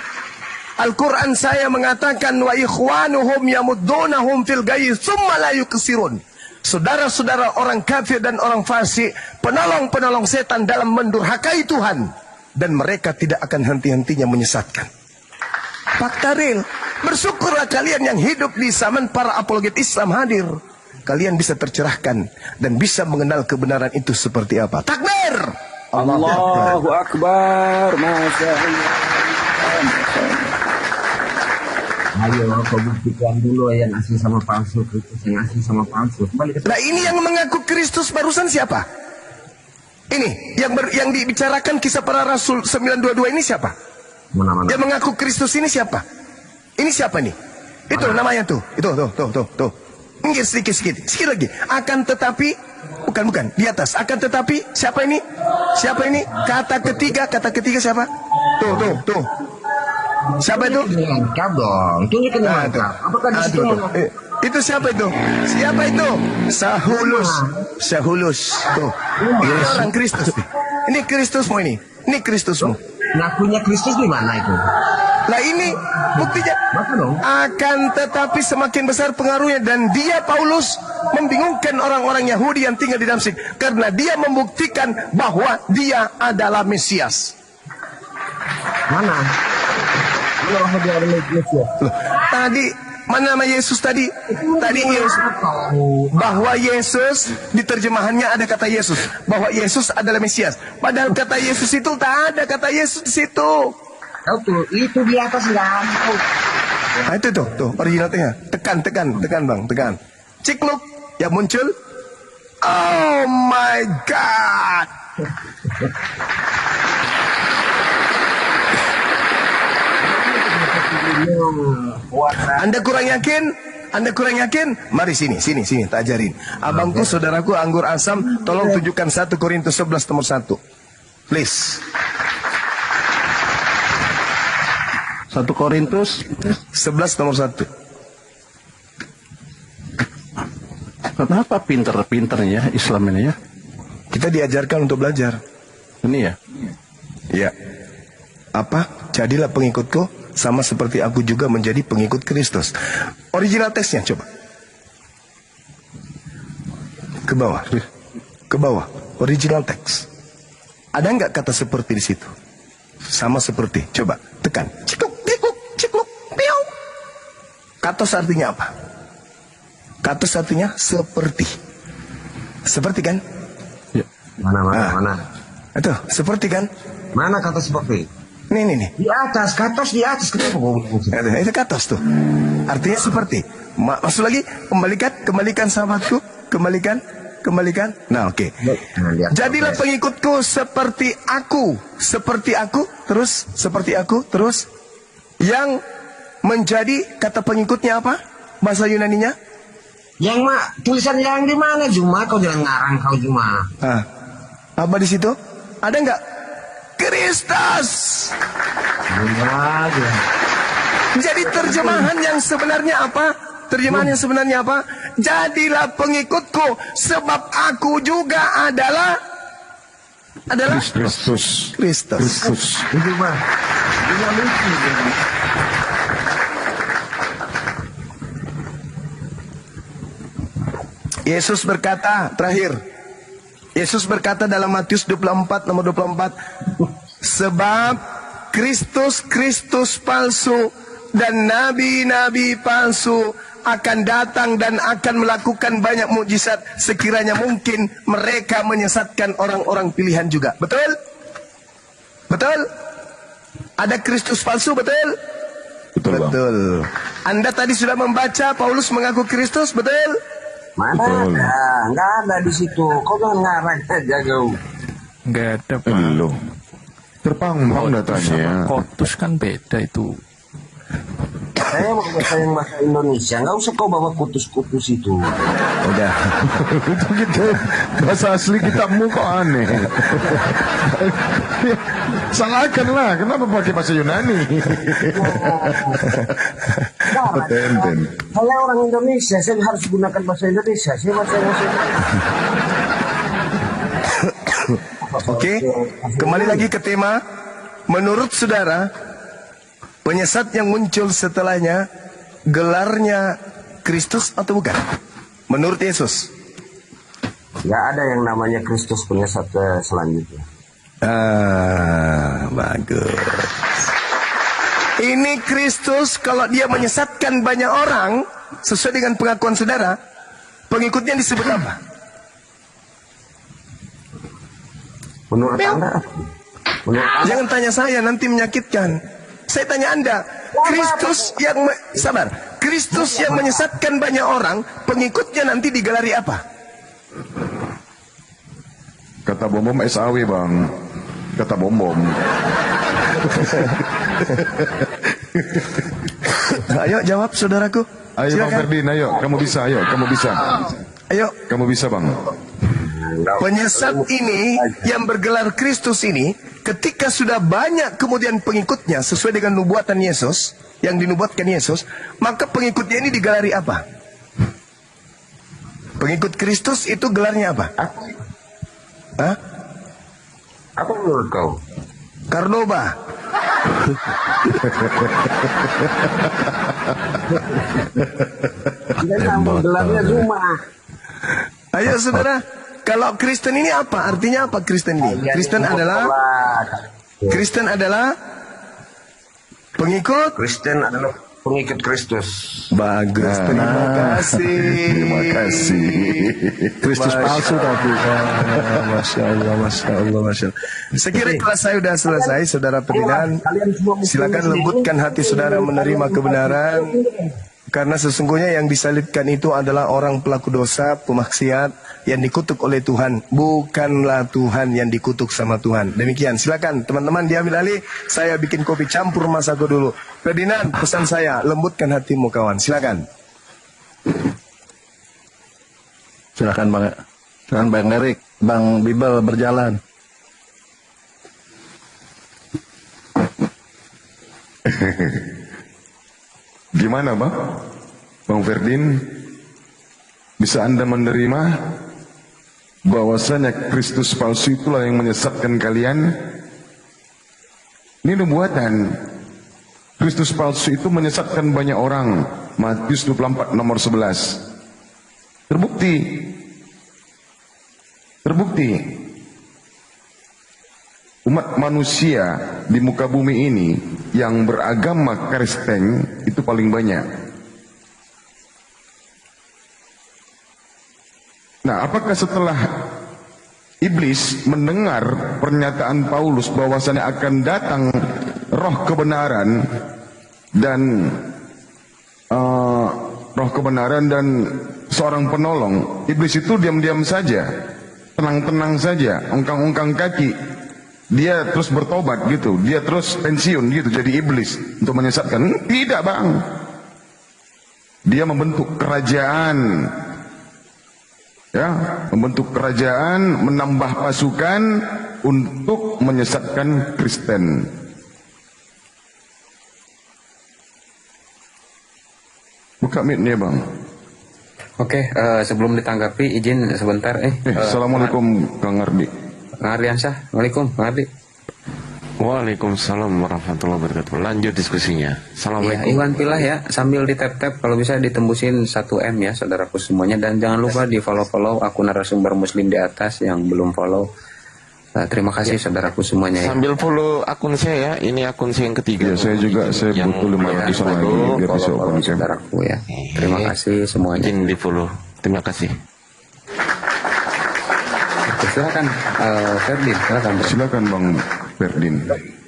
Al-Quran saya mengatakan wa ikhwanuhum yamuddunahum fil ghayyi tsumma la yuksirun. Saudara-saudara orang kafir dan orang fasik, penolong-penolong setan dalam mendurhakai Tuhan, dan mereka tidak akan henti-hentinya menyesatkan. Fakta real. Bersyukurlah kalian yang hidup di zaman para apologet Islam hadir. Kalian bisa tercerahkan dan bisa mengenal kebenaran itu seperti apa. Takbir! Allahu Akbar. Masya Allah. Ayo kau buktikan dulu yang asli sama palsu, Kristus yang asli sama palsu. Kembali ke Nah ini yang mengaku Kristus barusan siapa? Ini yang dibicarakan Kisah Para Rasul 922 ini siapa? mana-mana. Yang mengaku Kristus ini siapa? Ini siapa nih? Itu namanya tuh. Itu tuh. Minggir sedikit lagi. Akan tetapi bukan di atas. Akan tetapi siapa ini? Kata ketiga siapa? Tuh. Siapa itu? Lengkap dong. Tunjukin yang lengkap. Apakah di situ? Itu siapa itu? Sahulus. Tuh. Ini orang Kristus. Ini Kristusmu ini. Ini Kristusmu. Ngakunya Kristus di mana itu? Lah ini buktinya. Baca dong. Akan tetapi semakin besar pengaruhnya dan dia Paulus membingungkan orang-orang Yahudi yang tinggal di Damsyik karena dia membuktikan bahwa dia adalah Mesias. Mana? Mana dia ada Mesias? Loh, tadi mana nama Yesus tadi? Tadi Yesus bahwa Yesus di terjemahannya ada kata Yesus bahwa Yesus adalah Mesias. Padahal kata Yesus itu tak ada kata Yesus di situ. Tahu tuh, itu di atas nggak ada. Nah itu tuh originalnya. Tekan bang, tekan. Cikluk yang muncul. Oh my God. Anda kurang yakin? Mari sini, tak ajarin. Abangku, saudaraku, Anggur Asam, tolong tunjukkan 1 Korintus 11 nomor 1. Please. 1 Korintus 11 nomor 1. Kenapa pinter-pinternya Islam ini ya? Kita diajarkan untuk belajar. Ini ya. Ya. Apa? Jadilah pengikutku sama seperti aku juga menjadi pengikut Kristus. Original teksnya coba. Ke bawah. Ke bawah. Original teks. Ada nggak kata seperti di situ? Sama seperti. Coba tekan. Cikluk, cikluk, cikluk, piau. Katos artinya apa? Katos artinya seperti. Seperti kan? Mana. Itu seperti kan? Mana kata seperti? Nih. Di atas, katos di atas. Kenapa gue bilang Itu katos tuh. Artinya seperti. Maksud lagi, kembalikan sahabatku, kembalikan. Nah, oke. Jadilah pengikutku seperti aku, terus seperti aku, terus yang menjadi kata pengikutnya apa? Bahasa Yunaninya? Yang tulisan yang di mana Juma? Kau jangan ngarang kau Juma. Ah, apa di situ? Ada nggak? Kristus. Jadi terjemahan yang sebenarnya apa? Jadilah pengikutku sebab aku juga adalah Kristus. Itu mah. Ini lucu. Yesus berkata, terakhir. Yesus berkata dalam Matius 24 nomor 24, sebab Kristus palsu dan nabi-nabi palsu akan datang dan akan melakukan banyak mukjizat sekiranya mungkin mereka menyesatkan orang-orang pilihan juga. Betul? Betul? Ada Kristus palsu, betul? Betul. Anda tadi sudah membaca Paulus mengaku Kristus, betul? Mana ada? Nggak ada di situ. Kau jangan ngarang aja kau. Nggak ada, Pak. Loh. Terpang-pang datanya. Kotus kan beda itu. Saya mau bahasa yang bahasa Indonesia. Nggak usah kau bawa kutus-kutus itu. Udah. Itu gitu. Bahasa asli kitabmu kok aneh. Salahkanlah. Kenapa pakai bahasa Yunani? Enten. Saya orang Indonesia. Saya harus gunakan bahasa Indonesia. Saya bahasa Indonesia. Oke, kembali lagi ke tema. Menurut saudara, penyesat yang muncul setelahnya gelarnya Kristus atau bukan? Menurut Yesus. Nggak ada yang namanya Kristus penyesat selanjutnya. Bagus. Ini Kristus kalau dia menyesatkan banyak orang sesuai dengan pengakuan saudara, pengikutnya disebut apa? Menurut Anda? Jangan tanya saya, nanti menyakitkan. Saya tanya Anda, Kristus yang Kristus yang menyesatkan banyak orang, pengikutnya nanti digelari apa? Kata bom SAW, Bang. Kata bom. Ayo jawab saudaraku. Ayo Bang Ferdin, ayo. Kamu bisa. Ayo. Kamu bisa, Bang. Penyesat ini yang bergelar Kristus ini, ketika sudah banyak kemudian pengikutnya sesuai dengan nubuatan Yesus, yang dinubuatkan Yesus, maka pengikutnya ini digelari apa? Pengikut Kristus itu gelarnya apa? Hah? Apa menurut kau? Kardoba. Dia sama gelarnya Zuma. Ayo saudara, kalau Kristen ini apa? Artinya apa Kristen ini? Kristen adalah pengikut. Kristen adalah pengikut Kristus. Bagus, terima kasih. Terima kasih. Kristus palsu tapi. Masya Allah. Sekira kelas saya sudah selesai, saudara Ferdinand. Silakan lembutkan hati saudara menerima kebenaran. Karena sesungguhnya yang disalibkan itu adalah orang pelaku dosa, pemaksiat yang dikutuk oleh Tuhan. Bukanlah Tuhan yang dikutuk sama Tuhan. Demikian, silakan teman-teman diambil alih. Saya bikin kopi campur masako dulu. Ferdinand, pesan saya, lembutkan hatimu kawan. Silakan. Silakan Bang Erik, Bang Bibel berjalan. Gimana, Bang? Bang Ferdin? Bisa Anda menerima bahwasanya Kristus palsu itulah yang menyesatkan kalian? Ini nubuatan. Kristus palsu itu menyesatkan banyak orang. Matius 24 nomor 11. Terbukti. Terbukti. Umat manusia di muka bumi ini yang beragama Kristen itu paling banyak. Nah, apakah setelah iblis mendengar pernyataan Paulus bahwasanya akan datang roh kebenaran dan seorang penolong, iblis itu diam-diam saja, tenang-tenang saja, ongkang-ongkang kaki, dia terus bertobat gitu, dia terus pensiun gitu jadi iblis untuk menyesatkan? Tidak, Bang. Dia membentuk kerajaan, ya, membentuk kerajaan, menambah pasukan untuk menyesatkan Kristen. Buka mic-nya, Bang. Oke, sebelum ditanggapi izin sebentar. Assalamualaikum Kang Ardi. Kang Ardiansyah, Waalaikumsalam, Kang Ardi. Waalaikumsalam warahmatullahi wabarakatuh. Lanjut diskusinya. Iya, Assalamualaikum. Iwan Pilah ya, sambil di tap-tap kalau bisa ditembusin 1M ya saudaraku semuanya, dan jangan lupa di follow akun narasumber muslim di atas yang belum follow. Terima kasih saudaraku semuanya ya. Sambil follow akun saya ya. Ini akun saya yang ketiga. Ya, saya juga, saya Yang butuh 500 lagi Follow, biar bisa open cam. saudaraku ya. Terima kasih semuanya. Izin di follow. Terima kasih. Silakan Ferdin, silakan. Silakan Bang Ferdin.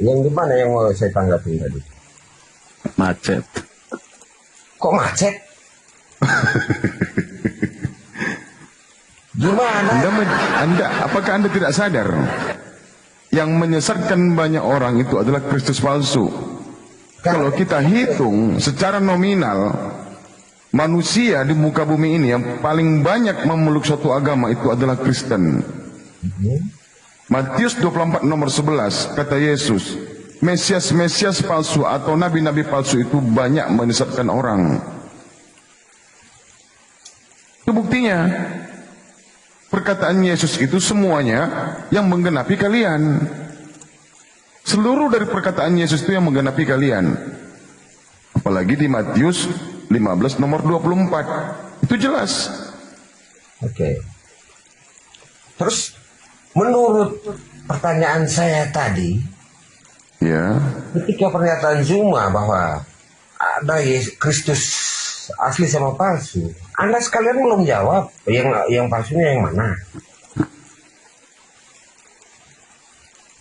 Yang di mana yang mau saya tanggapin tadi? Macet. Kok macet? Gimana? Apakah Anda tidak sadar yang menyesatkan banyak orang itu adalah Kristus palsu? Kalau kita hitung secara nominal, manusia di muka bumi ini yang paling banyak memeluk suatu agama itu adalah Kristen. Matius 24 nomor 11 kata Yesus, Mesias palsu atau nabi-nabi palsu itu banyak menyesatkan orang. Itu buktinya. Perkataan Yesus itu semuanya yang menggenapi kalian. Seluruh dari perkataan Yesus itu yang menggenapi kalian. Apalagi di Matius 15 nomor 24. Itu jelas. Oke. Terus menurut pertanyaan saya tadi, Ya. ketika pernyataan Zuma bahwa ada Kristus asli sama palsu, Anda sekalian belum jawab yang palsunya yang mana?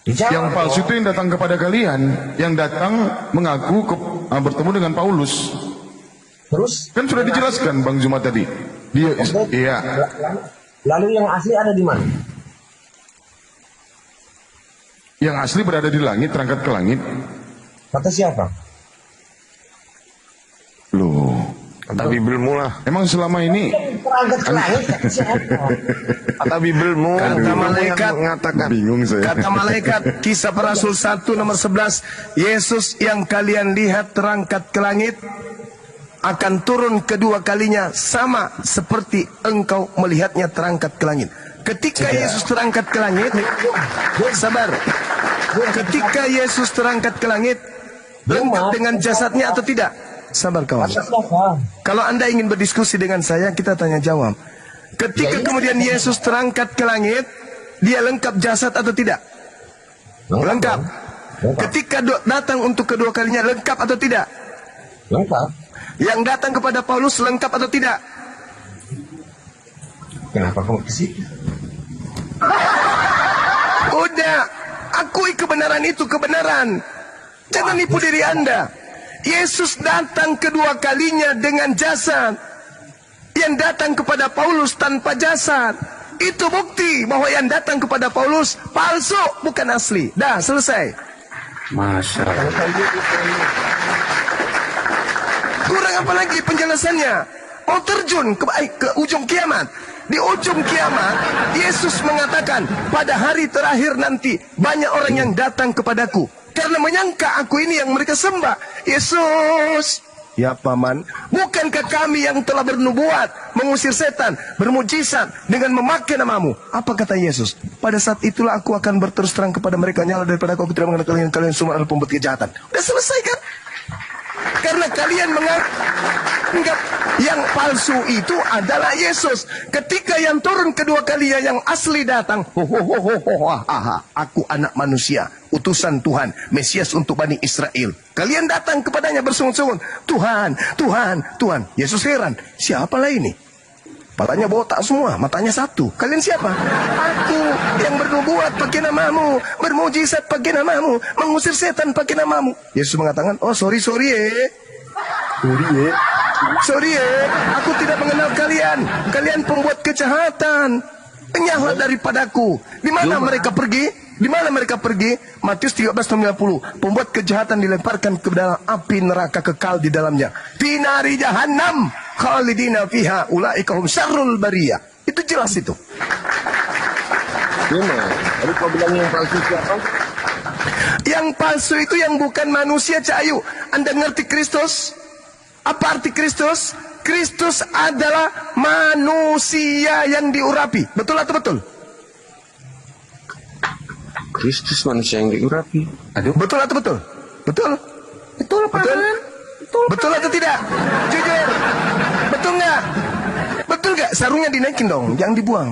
Dijawab Yang palsu dong. itu yang datang kepada kalian, yang datang mengaku bertemu dengan Paulus. Terus Kan sudah dijelaskan Bang Zuma tadi. Dia, iya. Lalu yang asli ada di mana? Yang asli berada di langit, terangkat ke langit. Kata siapa? Loh, Kata Bibelmu lah. emang selama ini Terangkat ke langit kata siapa? Kata Bibelmu. Kata malaikat mengatakan. bingung saya. Kata malaikat Kisah Para Rasul 1 nomor 11, Yesus yang kalian lihat terangkat ke langit akan turun kedua kalinya sama seperti engkau melihatnya terangkat ke langit. Ketika Yesus terangkat ke langit, sabar. Ketika Yesus terangkat ke langit, lengkap dengan jasadnya atau tidak? Sabar kawan. Kata siapa? Kalau Anda ingin berdiskusi dengan saya, kita tanya jawab. Ketika kemudian Yesus terangkat ke langit, dia lengkap jasad atau tidak? Lengkap. Ketika datang untuk kedua kalinya, lengkap atau tidak? Lengkap. Yang datang kepada Paulus lengkap atau tidak? Kenapa kamu ke situ? Udah, akui kebenaran itu kebenaran. Jangan nipu diri Anda. Yesus datang kedua kalinya dengan jasad. Yang datang kepada Paulus tanpa jasad. Itu bukti bahwa yang datang kepada Paulus palsu, bukan asli. Dah, selesai. Masya Allah. Kurang apa lagi penjelasannya? Mau terjun ke ujung kiamat. Di ujung kiamat, Yesus mengatakan, pada hari terakhir nanti, banyak orang yang datang kepadaku. Karena menyangka aku ini yang mereka sembah. Yesus, Ya paman, bukankah kami yang telah bernubuat, mengusir setan, bermujizat dengan memakai namamu? Apa kata Yesus? Pada saat itulah aku akan berterus terang kepada mereka, nyala daripada aku tidak mengenal kalian semua adalah pembuat kejahatan. Udah selesai kan? Karena kalian menganggap yang palsu itu adalah Yesus. Ketika yang turun kedua kalinya yang asli datang, aku anak manusia, utusan Tuhan, Mesias untuk Bani Israel. Kalian datang kepadanya bersungut-sungut, Tuhan, Tuhan, Tuhan. Yesus heran, siapalah ini? Kepalanya botak semua, matanya satu. Kalian siapa? Aku yang bernubuat pakai namamu, bermujizat pakai namamu, mengusir setan pakai namamu. Yesus mengatakan, oh sorry aku tidak mengenal kalian. Kalian pembuat kejahatan. Enyahlah daripadaku. Di mana mereka pergi? Di mana mereka pergi? Matius 13:90. Pembuat kejahatan dilemparkan ke dalam api neraka kekal di dalamnya. Fi nari jahannam khalidina fiha ulaika hum syarrul bariyah. Itu jelas itu. Gimana? Tadi kau bilang yang palsu siapa? Yang palsu itu yang bukan manusia, Cahayu. Anda ngerti Kristus? Apa arti Kristus? Kristus adalah manusia yang diurapi. Betul atau betul? Kristus manusia yang diurapi. Aduh. Betul atau betul? Betul? Betul, Pak. Betul? Betul atau tidak? Jujur. Betul nggak? Betul nggak? Sarungnya dinaikin dong, jangan dibuang.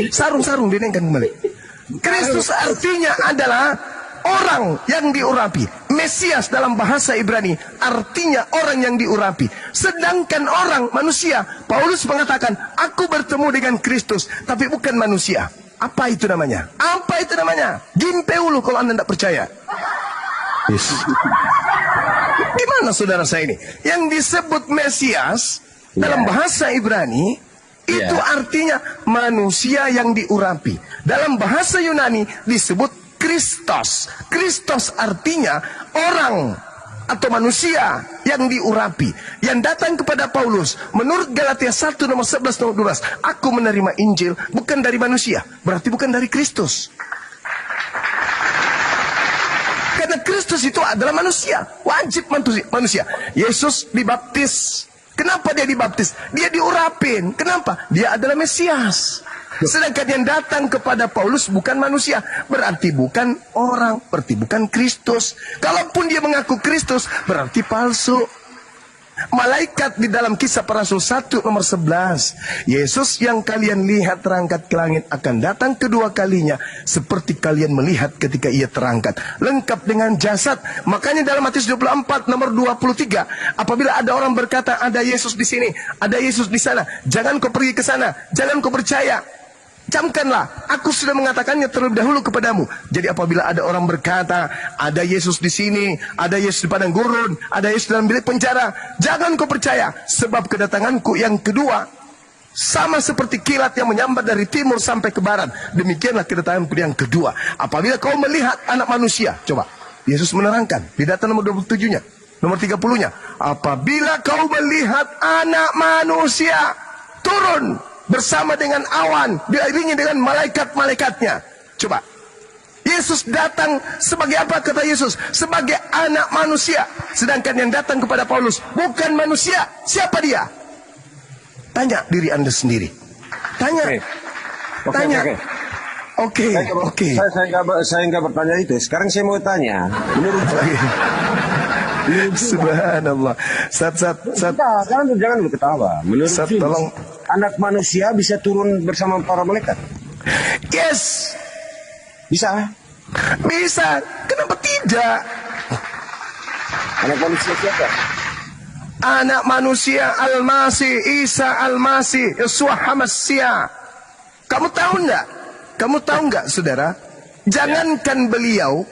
Sarung dinaikkan kembali. Kristus artinya adalah orang yang diurapi. Mesias dalam bahasa Ibrani artinya orang yang diurapi. Sedangkan orang manusia, Paulus mengatakan, aku bertemu dengan Kristus, tapi bukan manusia. Apa itu namanya? Apa itu namanya? Gimpeulu kalau Anda tidak percaya. Yes. Gimana saudara saya ini? Yang disebut Mesias dalam bahasa Ibrani itu artinya manusia yang diurapi. Dalam bahasa Yunani disebut Kristos. Kristos artinya orang atau manusia yang diurapi, yang datang kepada Paulus. Menurut Galatia 1 nomor 11 nomor 12, aku menerima Injil bukan dari manusia, berarti bukan dari Kristus. Karena Kristus itu adalah manusia, wajib manusia. Yesus dibaptis. Kenapa dia dibaptis? Dia diurapin. Kenapa? Dia adalah Mesias. Sedangkan yang datang kepada Paulus bukan manusia, berarti bukan orang, berarti bukan Kristus. Kalaupun dia mengaku Kristus, berarti palsu. Malaikat di dalam Kisah Para Rasul 1 nomor 11, Yesus yang kalian lihat terangkat ke langit akan datang kedua kalinya seperti kalian melihat ketika ia terangkat, lengkap dengan jasad. Makanya dalam Matius 24 nomor 23, apabila ada orang berkata ada Yesus di sini, ada Yesus di sana, jangan kau pergi ke sana, jangan kau percaya. Camkanlah, aku sudah mengatakannya terlebih dahulu kepadamu. Jadi apabila ada orang berkata, ada Yesus di sini, ada Yesus di padang gurun, ada Yesus dalam bilik penjara, jangan kau percaya, sebab kedatanganku yang kedua sama seperti kilat yang menyambar dari timur sampai ke barat. Demikianlah kedatanganku yang kedua. Apabila kau melihat anak manusia, coba, Yesus menerangkan di data nomor 27-nya, nomor 30-nya. Apabila kau melihat anak manusia turun bersama dengan awan, diiringi dengan malaikat-malaikatnya. Coba, Yesus datang sebagai apa kata Yesus? Sebagai anak manusia. Sedangkan yang datang kepada Paulus bukan manusia. Siapa dia? Tanya diri Anda sendiri. Tanya. Tanya. Oke. Saya nggak bertanya itu. Sekarang saya mau tanya. Menurut saya. Subhanallah. Jangan dulu ketawa. Menurut Sat, tolong. Anak manusia bisa turun bersama para malaikat? Yes. Bisa. Bisa. Kenapa tidak? Anak manusia siapa? Anak manusia Al-Masih, Isa Al-Masih, Yeshua Hamasya. Kamu tahu enggak? Kamu tahu enggak, saudara? Jangankan beliau,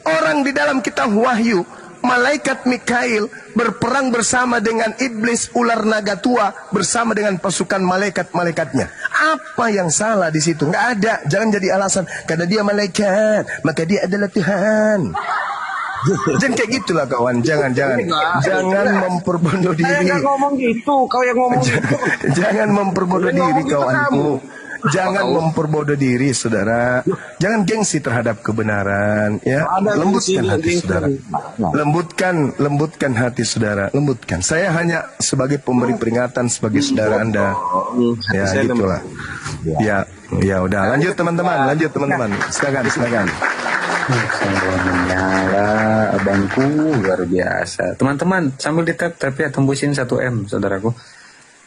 orang di dalam kitab Wahyu, malaikat Mikail berperang bersama dengan iblis ular naga tua bersama dengan pasukan malaikat-malaikatnya. Apa yang salah di situ? Nggak ada. Jangan jadi alasan karena dia malaikat maka dia adalah Tuhan. Jangan kayak gitulah kawan. Jangan memperbodoh diri. Saya nggak ngomong gitu. Kau yang ngomong gitu. Jangan memperbodoh diri kawanku. jangan memperbodoh diri, saudara. Jangan gengsi terhadap kebenaran, ya. Lembutkan hati saudara. Lembutkan hati saudara. Lembutkan. Saya hanya sebagai pemberi peringatan sebagai saudara Anda. Ya, gitulah. Ya, udah. Lanjut teman-teman. Silakan. Sambil menyala, abangku luar biasa. Teman-teman, sambil di-tap ya, tembusin 1M, saudaraku.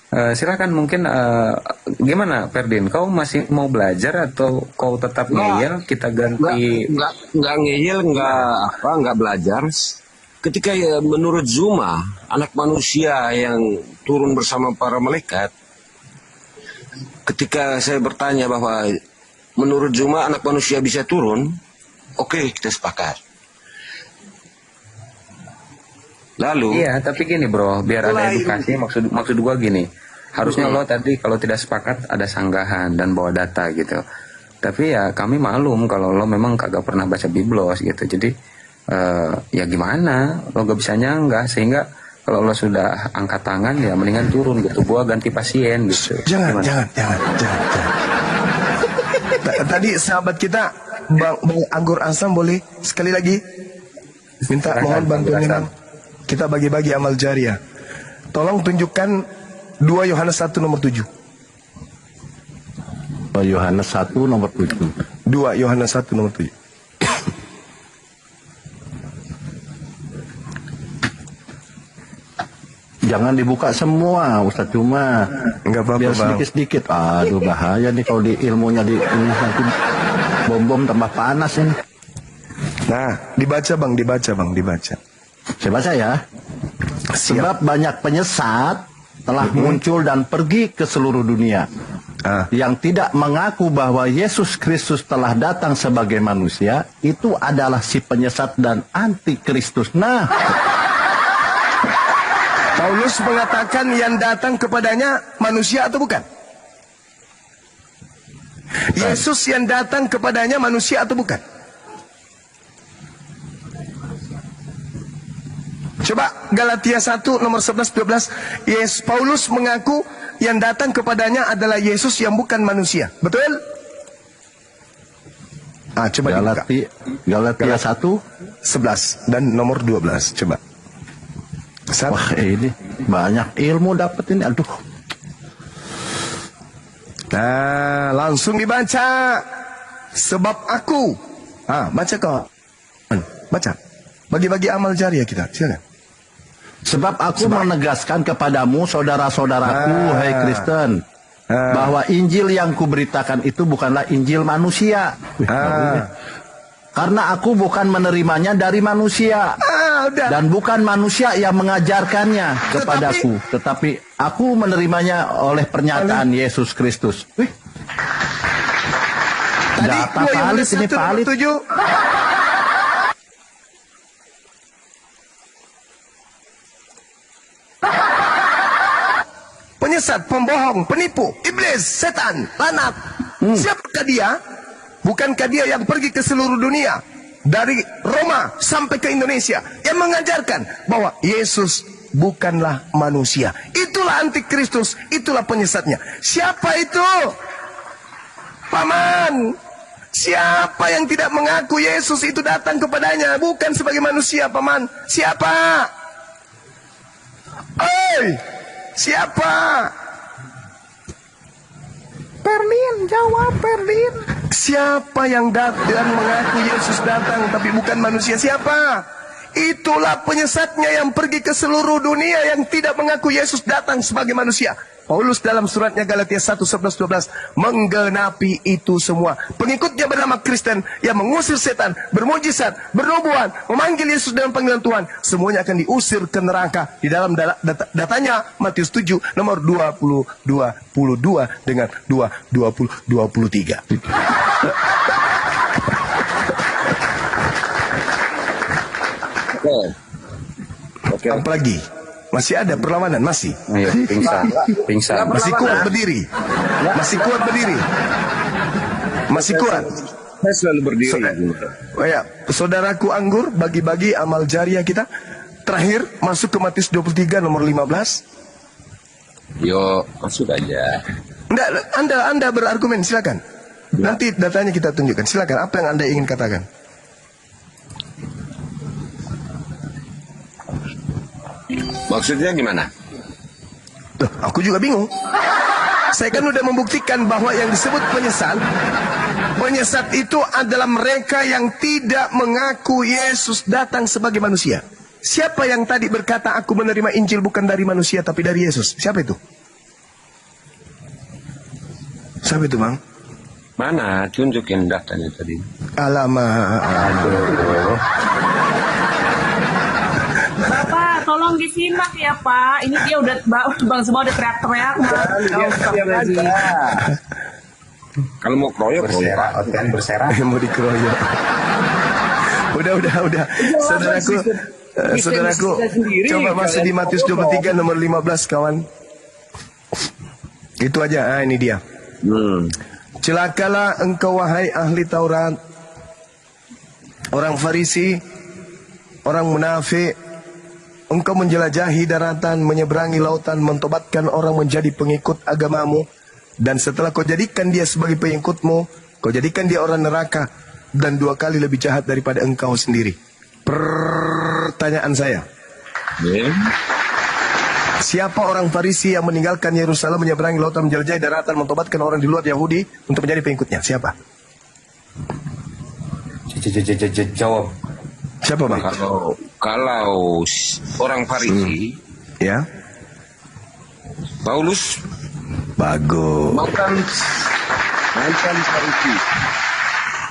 Silakan mungkin gimana, Ferdin? Kau masih mau belajar atau kau tetap ngeyel? Kita ganti. Nggak ngeyel, nggak belajar. Ketika menurut Zuma, anak manusia yang turun bersama para malaikat, ketika saya bertanya bahwa menurut Zuma anak manusia bisa turun, oke, kita sepakat. Lalu Iya, tapi gini bro, biar ada edukasi. Maksud gua gini, harusnya lo tadi kalau tidak sepakat ada sanggahan dan bawa data gitu. Tapi ya kami maklum kalau lo memang kagak pernah baca biblos gitu. Jadi ya gimana, lo gak bisa nyanggah, sehingga kalau lo sudah angkat tangan ya mendingan turun gitu. Gua ganti pasien gitu. Jangan. Tadi sahabat kita Bang Anggur Ansam boleh sekali lagi minta, mohon bantuannya Bang. Kita bagi-bagi amal jariah. Tolong tunjukkan 2 Yohanes 1 nomor 7. 2 Yohanes 1 nomor 7. 2 Yohanes 1 nomor 7. Jangan dibuka semua, Ustaz, cuma Enggak apa-apa, biar Bang. sedikit-sedikit. Aduh, bahaya nih kalau di ilmunya ini nanti bom tambah panas ini. Nah, dibaca Bang. Saya baca ya. Sebab banyak penyesat telah muncul dan pergi ke seluruh dunia, yang tidak mengaku bahwa Yesus Kristus telah datang sebagai manusia. Itu adalah si penyesat dan antikristus. Nah, Paulus mengatakan yang datang kepadanya manusia atau bukan? Yesus yang datang kepadanya manusia atau bukan? Coba Galatia 1 nomor 11-12. Paulus mengaku yang datang kepadanya adalah Yesus yang bukan manusia. Betul? Coba dibuka. Galatia 1. 11 dan nomor 12. Coba. Wah, ini banyak ilmu dapat ini. Aduh. Nah, langsung dibaca. Sebab aku. Baca kau. Baca. Bagi-bagi amal jariah kita. Silakan. Sebab aku menegaskan kepadamu, saudara-saudaraku, hai Kristen, bahwa Injil yang kuberitakan itu bukanlah Injil manusia. Karena aku bukan menerimanya dari manusia. Dan bukan manusia yang mengajarkannya kepadaku. Tetapi aku menerimanya oleh pernyataan Yesus Kristus. Data valid ini valid. Penyesat, pembohong, penipu, iblis, setan, lanat. Siapakah dia? Bukankah dia yang pergi ke seluruh dunia, dari Roma sampai ke Indonesia, yang mengajarkan bahwa Yesus bukanlah manusia? Itulah antikristus, itulah penyesatnya. Siapa itu? Paman. Siapa yang tidak mengaku Yesus itu datang kepadanya bukan sebagai manusia, Paman? Siapa? Oi, siapa? Perlin, jawab Perlin. Siapa yang datang mengaku Yesus datang tapi bukan manusia? Siapa? Itulah penyesatnya yang pergi ke seluruh dunia yang tidak mengaku Yesus datang sebagai manusia. Paulus dalam suratnya Galatia 1:11-12 menggenapi itu semua. Pengikutnya bernama Kristen yang mengusir setan, bermujizat, bernubuat, memanggil Yesus dalam panggilan Tuhan, semuanya akan diusir ke neraka. Di dalam datanya Matius 7 nomor 22 dengan 23. Oke. Apa lagi? Masih ada perlawanan, masih. Ayo, pingsan. Masih kuat berdiri. Masih kuat. Saya selalu berdiri. Saudaraku Anggur, bagi-bagi amal jariah kita. Terakhir, masuk ke Matius 23 nomor 15. Yuk, masuk aja. Enggak, Anda berargumen, silakan. Nanti datanya kita tunjukkan. Silakan, apa yang Anda ingin katakan? Maksudnya gimana? Tuh, aku juga bingung. Saya kan udah membuktikan bahwa yang disebut penyesat itu adalah mereka yang tidak mengaku Yesus datang sebagai manusia. Siapa yang tadi berkata aku menerima Injil bukan dari manusia tapi dari Yesus? Siapa itu? Siapa itu, Bang? Mana? Tunjukin datanya tadi. Alamak. Bapak, tolong disimak ya Pak. Ini dia udah Bang semua udah teriak-teriak. Kalau mau kroyok, berserah. Mau dikeroyok. Udah. Saudaraku, coba masih di Matius 23 nomor 15 kawan. Itu aja, ini dia. Celakalah engkau wahai ahli Taurat, orang Farisi, orang munafik. Engkau menjelajahi daratan, menyeberangi lautan, mentobatkan orang menjadi pengikut agamamu. Dan setelah kau jadikan dia sebagai pengikutmu, kau jadikan dia orang neraka. Dan 2 kali lebih jahat daripada engkau sendiri. Pertanyaan saya. Siapa orang Farisi yang meninggalkan Yerusalem, menyeberangi lautan, menjelajahi daratan, mentobatkan orang di luar Yahudi untuk menjadi pengikutnya? Siapa? Jawab. Siapa, Bang? Kalau orang Farisi, Ya. Paulus Bagus. mantan Farisi.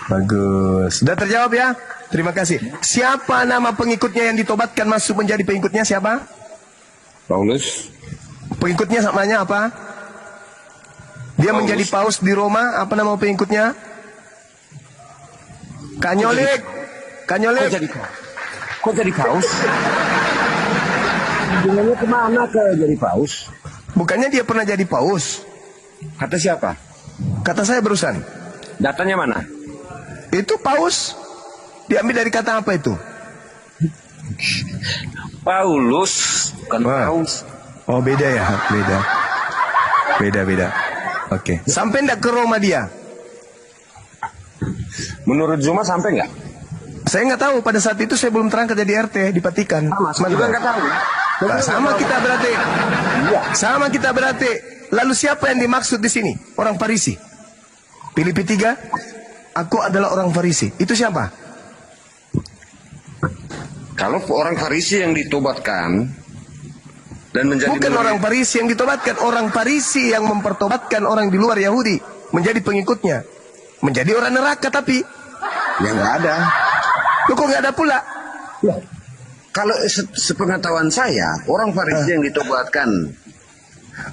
Bagus. Sudah terjawab ya? Terima kasih. Siapa nama pengikutnya yang ditobatkan masuk menjadi pengikutnya? Siapa? Paulus. Pengikutnya namanya apa? Dia Paulus. menjadi paus di Roma. Apa nama pengikutnya? Kanyolik. Kok jadi paus? Hubungannya kemana ke jadi paus? Bukannya dia pernah jadi paus? Kata siapa? Kata saya barusan. Datanya mana? Itu paus. Diambil dari kata apa itu? Paulus, bukan Wah. paus. Oh, beda ya? Beda. Oke. Sampai enggak ke Roma dia? Menurut Zuma sampai nggak? Saya nggak tahu. Pada saat itu saya belum terangkat jadi RT di Patikan. Sama juga nggak tahu. Nah, sama kita berarti. Sama kita berarti. Lalu siapa yang dimaksud di sini? Orang Farisi. Filipi 3. Aku adalah orang Farisi. Itu siapa? Kalau orang Farisi yang ditobatkan dan menjadi Bukan orang Farisi yang ditobatkan. Orang Farisi yang mempertobatkan orang di luar Yahudi menjadi pengikutnya. Menjadi orang neraka tapi. yang nggak ada. Loh, kok nggak ada pula? Kalau sepengetahuan saya, orang Farisi yang ditobatkan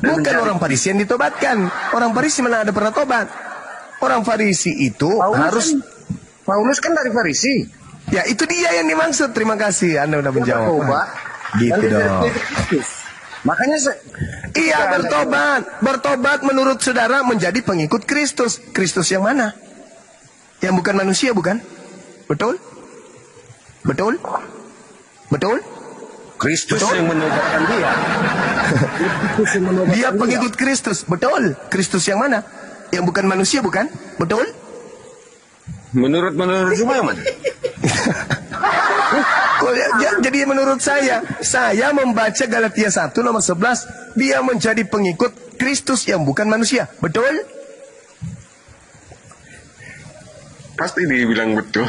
dan Bukan menjadi- orang Farisi yang ditobatkan. Orang Farisi mana ada pernah tobat? Orang Farisi itu harus. Paulus kan dari Farisi. Ya, itu dia yang dimaksud. Terima kasih, Anda udah menjawab. Bertobat Gitu dan dong. menjadi Kristus. Makanya Iya, bertobat. Bertobat menurut saudara menjadi pengikut Kristus. Kristus yang mana? Yang bukan manusia, bukan? Betul? Betul? Betul? Kristus Betul? yang menobatkan dia. Kristus yang menobatkan Dia pengikut Kristus. Betul? Kristus yang mana? Yang bukan manusia, bukan? Betul? Menurut Zuma yang mana? Jadi menurut saya membaca Galatia 1 nomor 11, dia menjadi pengikut Kristus yang bukan manusia. Betul? Pasti dibilang betul.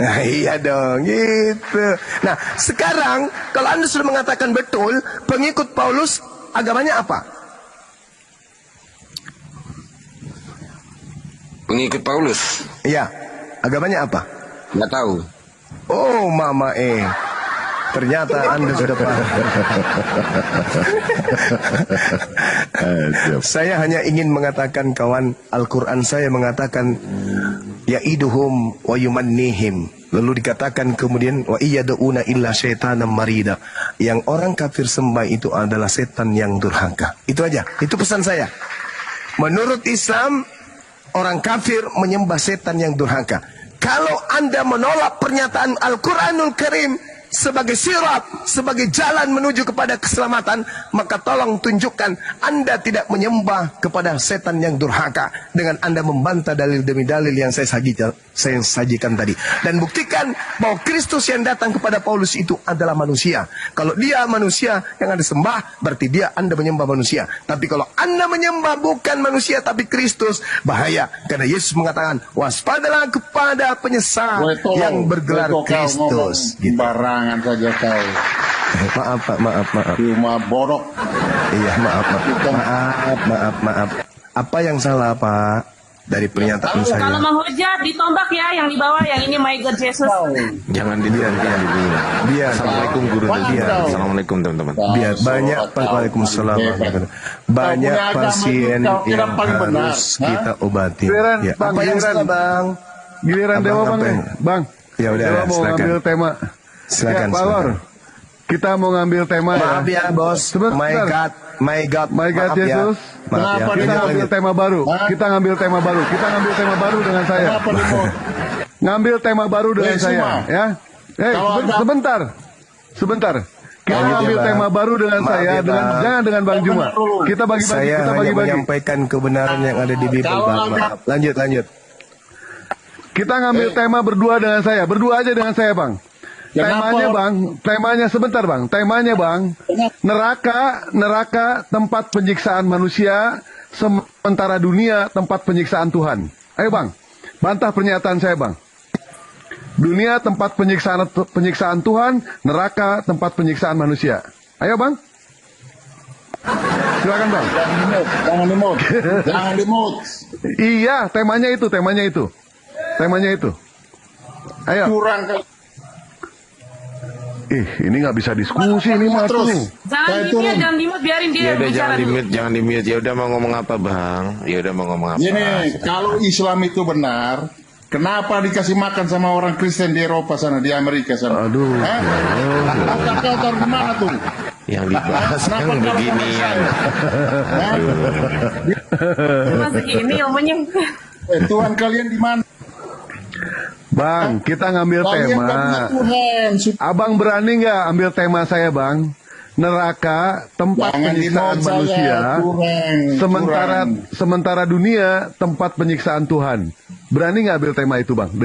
Nah, iya dong, gitu. Nah, sekarang kalau Anda sudah mengatakan betul, pengikut Paulus agamanya apa? Pengikut Paulus? Iya, agamanya apa? Nggak tahu. Oh, Mama ternyata Anda sudah paham. Saya hanya ingin mengatakan kawan, Al-Quran saya mengatakan ya'iduhum wa yumannihim. Lalu dikatakan kemudian wa iyad'una illa syaitanan marida. Yang orang kafir sembah itu adalah setan yang durhaka. Itu aja. Itu pesan saya. Menurut Islam, orang kafir menyembah setan yang durhaka. Kalau Anda menolak pernyataan Al-Quranul Karim, sebagai sirat, sebagai jalan menuju kepada keselamatan, maka tolong tunjukkan Anda tidak menyembah kepada setan yang durhaka dengan Anda membantah dalil demi dalil yang saya sajikan tadi. Dan buktikan bahwa Kristus yang datang kepada Paulus itu adalah manusia. Kalau dia manusia yang Anda sembah, berarti Anda menyembah manusia. Tapi kalau Anda menyembah bukan manusia tapi Kristus, bahaya. Karena Yesus mengatakan, waspadalah kepada penyesat yang bergelar Kristus. Gitu. Barangan saja kau. Maaf Pak, maaf. Cuma borok. Iya, maaf. Apa yang salah Pak dari pernyataan saya? Kalau menghujat ditombak ya, yang di bawah, yang ini my God Jesus. Jangan dibiar. Biar Assalamualaikum guru dan biar. Assalamualaikum teman-teman. Biar banyak Waalaikumsalam. Banyak pasien yang harus kita obati. Ya. Apa yang salah Bang? Giliran Dewa Bang nih. Bang. Ya udah, Dewa mau silakan. ngambil tema. Silakan. Ya, Pak Lor. Kita mau ngambil tema Maaf ya bos. Sebentar. My God Maaf ya. Yesus. Maaf ya. Kita ngambil tema baru. Kita ngambil tema baru dengan saya. Ngambil tema baru dengan saya, ya. Sebentar. Kita ngambil tema baru dengan saya, jangan dengan Bang Juma. Kita bagi-bagi. Saya hanya menyampaikan kebenaran yang ada di Bible Bang. Maaf. Lanjut. Kita ngambil tema berdua dengan saya. Berdua aja dengan saya, Bang. Temanya, Bang. Temanya, Bang. Neraka tempat penyiksaan manusia, sementara dunia tempat penyiksaan Tuhan. Ayo, Bang. Bantah pernyataan saya, Bang. Dunia tempat penyiksaan Tuhan, neraka tempat penyiksaan manusia. Ayo, Bang. Silakan, Bang. Jangan dimut. Iya, temanya itu. Ayo. Kurang kali. Ini nggak bisa diskusi ini mah tuh. Jangan dimut, biarin dia Ya udah bicara dulu. jangan di mute. Ya udah mau ngomong apa Bang? Ini kalau Islam itu benar, kenapa dikasih makan sama orang Kristen di Eropa sana, di Amerika sana? Aduh. Apakah kau tahu gimana tuh? Yang dibahas yang beginian. Cuma segini ilmunya. Tuhan kalian di mana? Bang, kita ngambil Kalian tema. kan punya Tuhan. Abang berani nggak ambil tema saya, Bang? Neraka tempat Jangan penyiksaan dimut saya, manusia, kurang. sementara dunia tempat penyiksaan Tuhan. Berani nggak ambil tema itu, Bang?